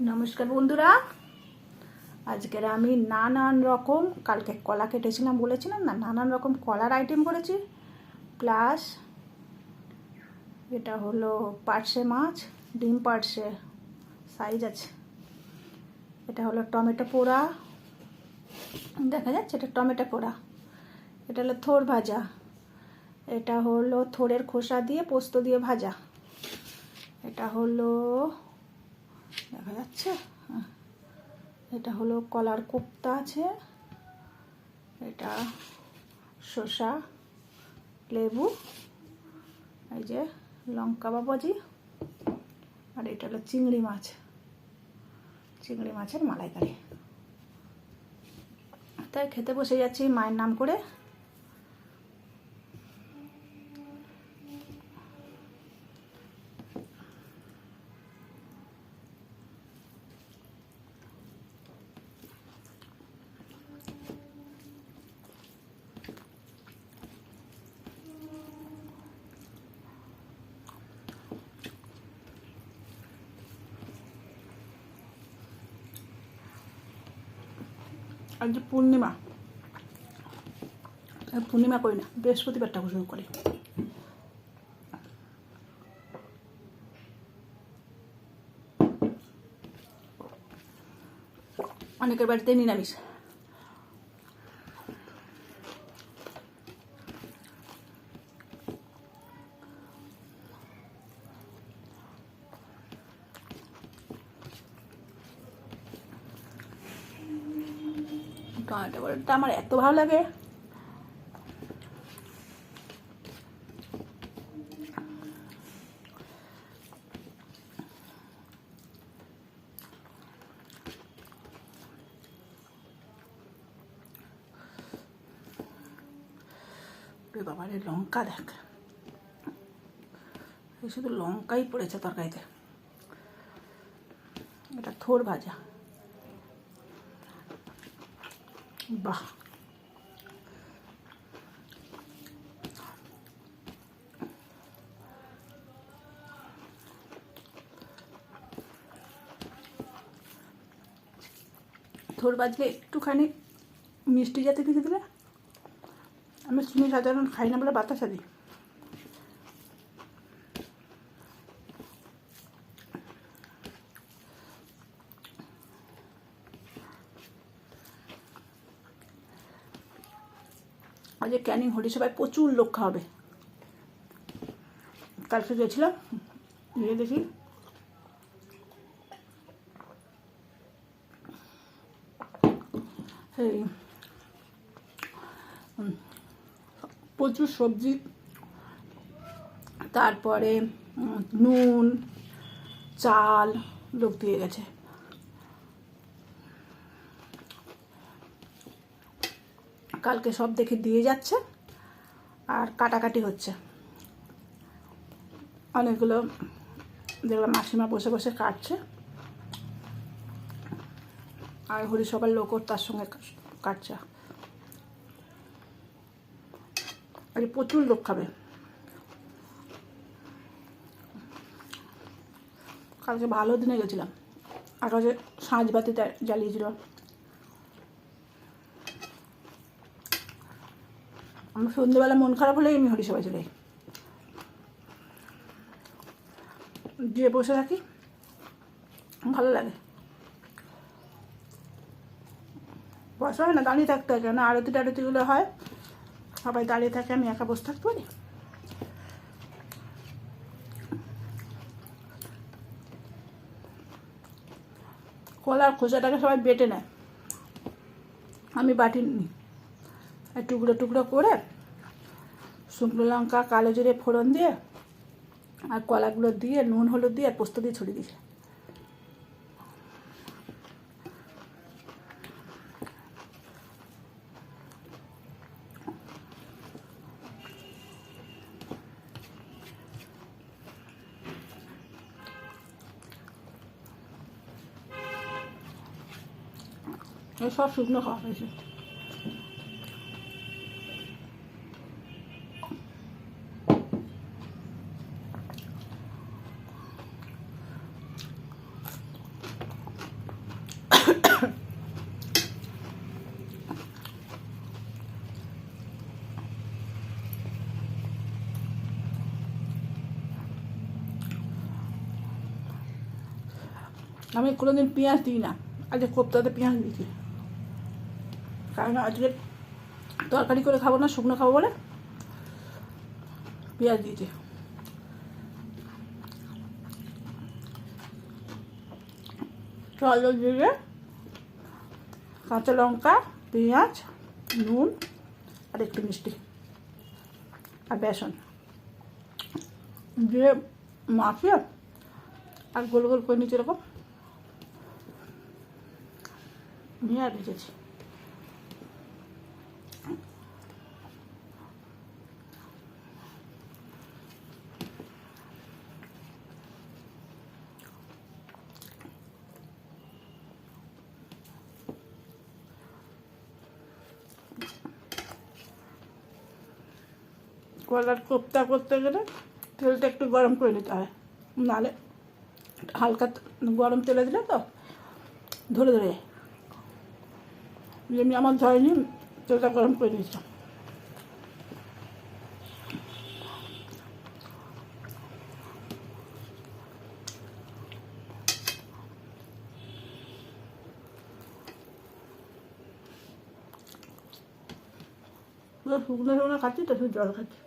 নমস্কার বন্ধুরা, আজকের আমি নানান রকম কালকে কলা কেটেছিলাম বলেছিলাম না, নানান রকম কলার আইটেম করেছি। প্লাস এটা হলো পার্শে মাছ, ডিম পার্শে সাইজ আছে। এটা হলো টমেটো পোড়া, দেখা যাচ্ছে এটা টমেটো পোড়া। এটা হলো থোড় ভাজা, এটা হলো থোড়ের খোসা দিয়ে পোস্ত দিয়ে ভাজা। এটা হলো দেখা যাচ্ছে, এটা হলো কলার কোপ্তা আছে, এটা শসা, লেবু, এই যে লঙ্কা বাবাজি, আর এটা হলো চিংড়ি মাছ, চিংড়ি মাছের মালাইকারি। তাই খেতে বসে যাচ্ছি মায়ের নাম করে। আজ পূর্ণিমা, পূর্ণিমা করি না, বৃহস্পতিবারটা শুরু করি। অনেকের বাড়িতে নিরামিষ। টমেটো বড়াটা আমার এত ভালো লাগে, বাবারে লঙ্কা দেখ, শুধু লঙ্কাই পড়েছে তরকারিতে। এটা থোড় ভাজা, বাহ, থোড় ভাজলে একটুখানি মিষ্টি জাতীয় কিছু দিলে, আমি চিনি সাধারণ খাই না বলে বাতাসা দিই। আজ ক্যানিং হরিসভায় প্রচুর লোক খাওয়াবে। কালকে গেছিলাম, গিয়ে দেখি এই প্রচুর সবজি, তারপরে নুন চাল লোক দিয়ে গেছে। কালকে সব দেখে দিয়ে যাচ্ছে আর কাটাকাটি হচ্ছে। অনেকগুলো দেখলাম মাসিমা বসে বসে কাটছে, আর হরিসভার লোকও তার সঙ্গে কাটছে। আর প্রচুর লোক খাবে। কালকে ভালো দিনে গেছিলাম, আকাশে সাঁঝবাতি জ্বালিয়েছিল। আমার সন্ধ্যেবেলা মন খারাপ হলেই আমি হরিসভায় চলে যাই, গিয়ে বসে থাকি, ভালো লাগে। বসা হয় না, দাঁড়িয়ে থাকতে হয়, কেন আরতি টারতিগুলো হয় সবাই দাঁড়িয়ে থাকে, আমি একা বসে থাকতে পারি? কলার খোসাটাকে সবাই বেটে নেয়, আমি বাটি নিই। টুকরো টুকরো করে শুকনো লঙ্কা কালো জিরে ফোড়ন দিয়ে আর কলাগুলো দিয়ে নুন হলুদ দিয়ে আর পোস্ত দিয়ে ছড়িয়ে দিই। সব শুকনো খাওয়া হয়েছে। আমি কোনোদিন পেঁয়াজ দিই না, আজকে কোপ্তাতে পেঁয়াজ দিয়েছি, কারণ আজকে তরকারি করে খাবো না, শুকনো খাবো বলে পেঁয়াজ দিয়েছি। জল দিয়ে কাঁচা লঙ্কা, পেঁয়াজ, নুন আর একটু মিষ্টি আর বেসন দিয়ে মাখিয়ে আর গোল গোল করে নিচে এরকম নিয়ে আর ভেজেছি। কলার কোপ্তা করতে গেলে তেলটা একটু গরম করে নিতে হয়, নাহলে হালকা গরম তেলে দিলে তো ধরে ধরে যায়। যেমনি আমার ধরেনি, তেলটা গরম করে দিয়েছিলাম। শুকনো শুকনো খাচ্ছি তো, শুধু জল খাচ্ছি।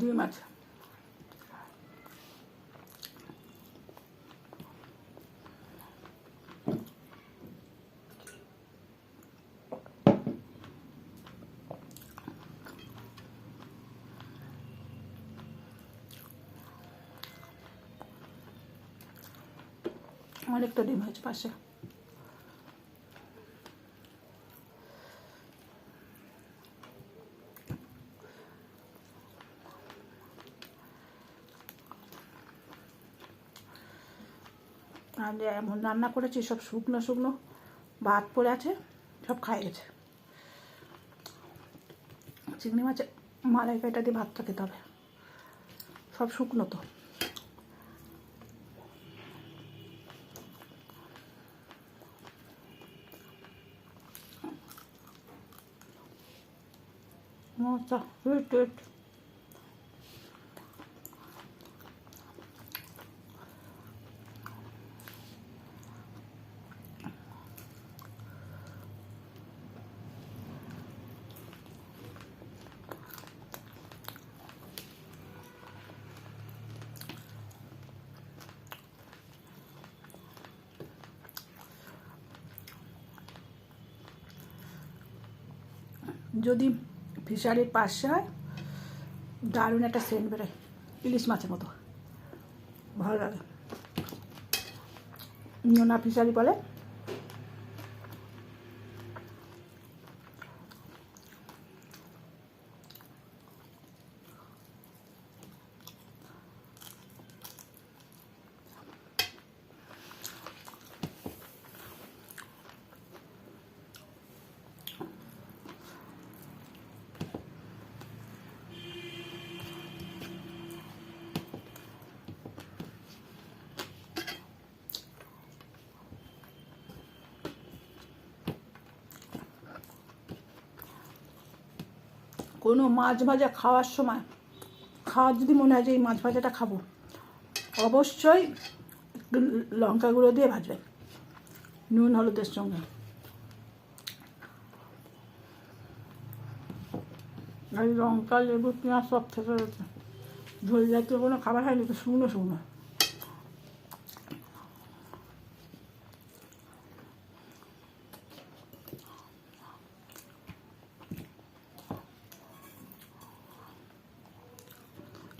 ডিম আছে, অনেকটা ডিম হয়েছে পাশে। আর এমন রান্না করেছি, সব শুকনো শুকনো ভাত পড়ে আছে, সব খাই গেছে। চিংড়ি মাছের মালাইকারিটা দিয়ে ভাতটা খেতে হবে, সব শুকনো তো। মজা হিট হিট। যদি ফিশারির পাশে হয়, দারুণ একটা সেন্ট বেরোয়, ইলিশ মাছের মতো ভালো লাগে। নোনা ফিশারি বলে। কোনো মাছ ভাজা খাওয়ার সময়, খাওয়ার যদি মনে হয় যে এই মাছ ভাজাটা খাবো, অবশ্যই একটু লঙ্কা গুঁড়ো দিয়ে ভাজবেন, নুন হলুদের সঙ্গে। আর লঙ্কা, লেবু, পেঁয়াজ সব থেকে রয়েছে। ঝোল জাতীয় কোনো খাবার হয়নি তো, শুকনো শুকনো।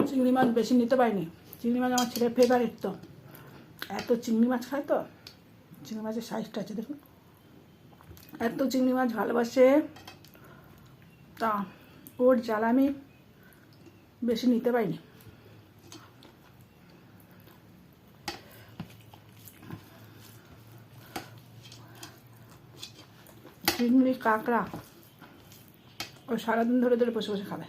চিংড়ি মাছ বেশি নিতে পারিনি, চিংড়ি মাছ আমার ছেলের ফেভারিট তো, এত চিংড়ি মাছ খায় তো। চিংড়ি মাছের সাইজটা আছে দেখুন, এত চিংড়ি মাছ ভালোবাসে, তা ওর জ্বালা আমি বেশি নিতে পারিনি। চিংড়ি কাঁকড়া ও সারাদিন ধরে ধরে বসে বসে খাবে।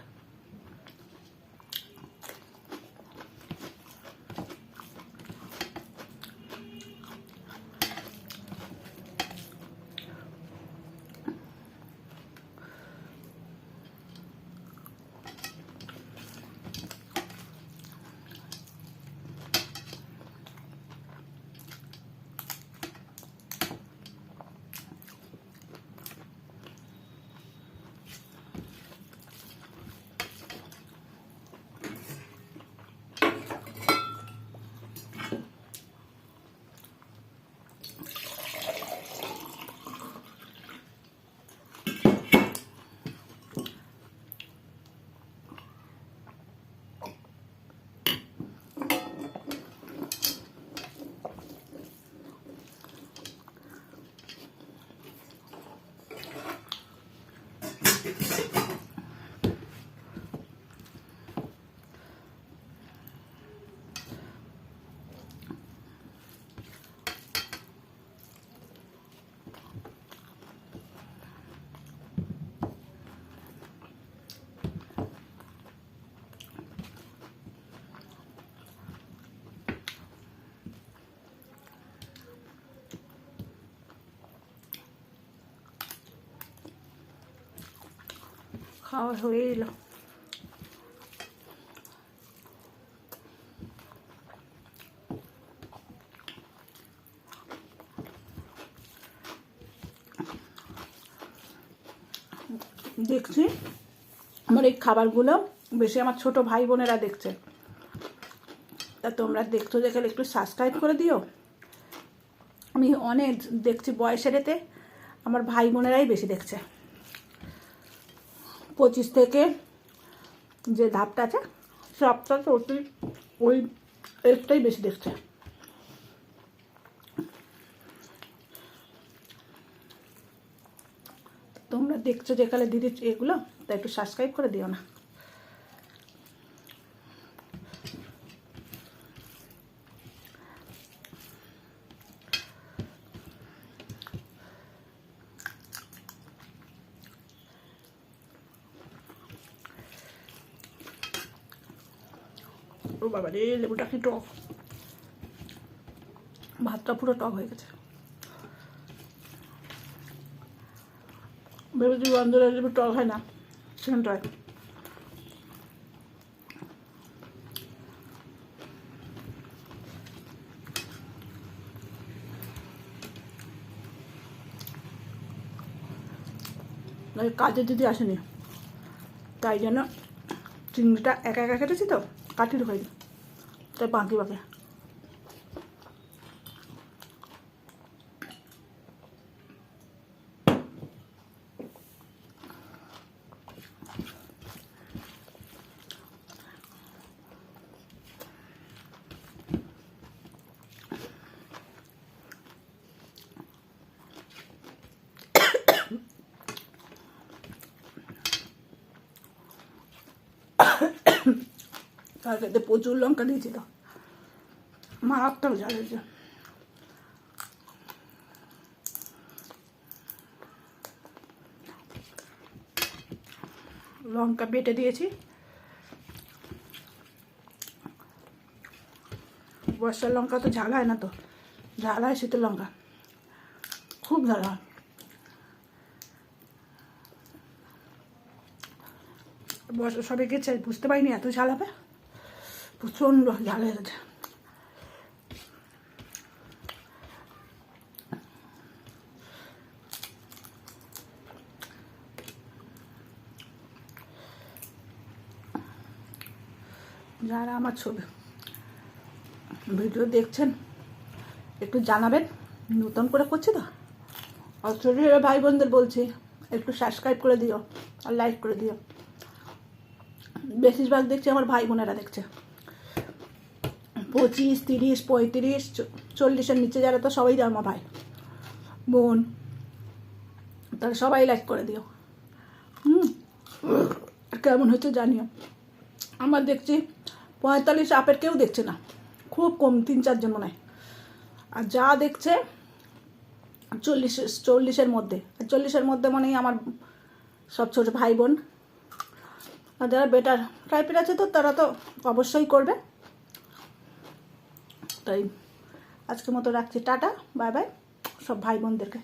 খাওয়া হয়ে এলো। দেখছি আমার এই খাবারগুলো বেশি আমার ছোট ভাই বোনেরা দেখছে, তা তোমরা দেখছো দেখে একটু সাবস্ক্রাইব করে দিও। আমি অনেক দেখছি বয়সের এতে আমার ভাই বোনেরাই বেশি দেখছে। 25 থেকে যে ধাপটা আছে সবটা তো ওই একটাই বেশি দেখছে। তোমরা দেখছো যেখানে দিদি এগুলো, তা একটু সাবস্ক্রাইব করে দিও না। ও বাবা রে, লেবুটা কি টক, ভাতটা পুরো টক হয়ে গেছে। ভেবেছি বন্ধুরা লেবু টক হয় না, সেখানটা হয়। কাজে দিদি আসেনি, তাই জন্য চিংড়িটা একা একা কেটেছি তো কাটি ঢুকাইনি, তাই বাঁকি বাঁকে। তরকারিতে প্রচুর লঙ্কা দিয়েছি তো, মারাত্মক ঝাল হয়েছে। লঙ্কা বেটে দিয়েছি, বর্ষার লঙ্কা তো ঝাল হয় না, তো ঝাল হয় শীতের লঙ্কা, খুব ঝাল হয়। বর্ষা সবে গেছে, বুঝতে পারিনি এত ঝাল হবে, প্রচণ্ড ঝাল হয়ে গেছে। যারা আমার ছবি ভিডিও দেখছেন একটু জানাবেন, নতুন করে করছি তো, আর ছোটো ভাই বোনদের বলছি একটু সাবস্ক্রাইব করে দিও আর লাইক করে দিও। বেশিরভাগ দেখছি আমার ভাই বোনেরা দেখছে, 25, 30, 35, 40-এর নিচে যারা তো সবাই আমার ভাই বোন। তাহলে সবাই লাইক করে দিও। আর কেমন হচ্ছে জানিও। আমার দেখছি 45 আপের কেউ দেখছে না, খুব কম, 3-4 জন মনে হয়। আর যা দেখছে 40-40-এর মধ্যে। আর 40-এর মধ্যে মনে হয় আমার সব ছোটো ভাই বোন। আর যারা বেটার টাইপের আছে তো তারা তো অবশ্যই করবে। তাই আজকের মতো রাখছি, টাটা, বাই বাই সব ভাই বোনদেরকে।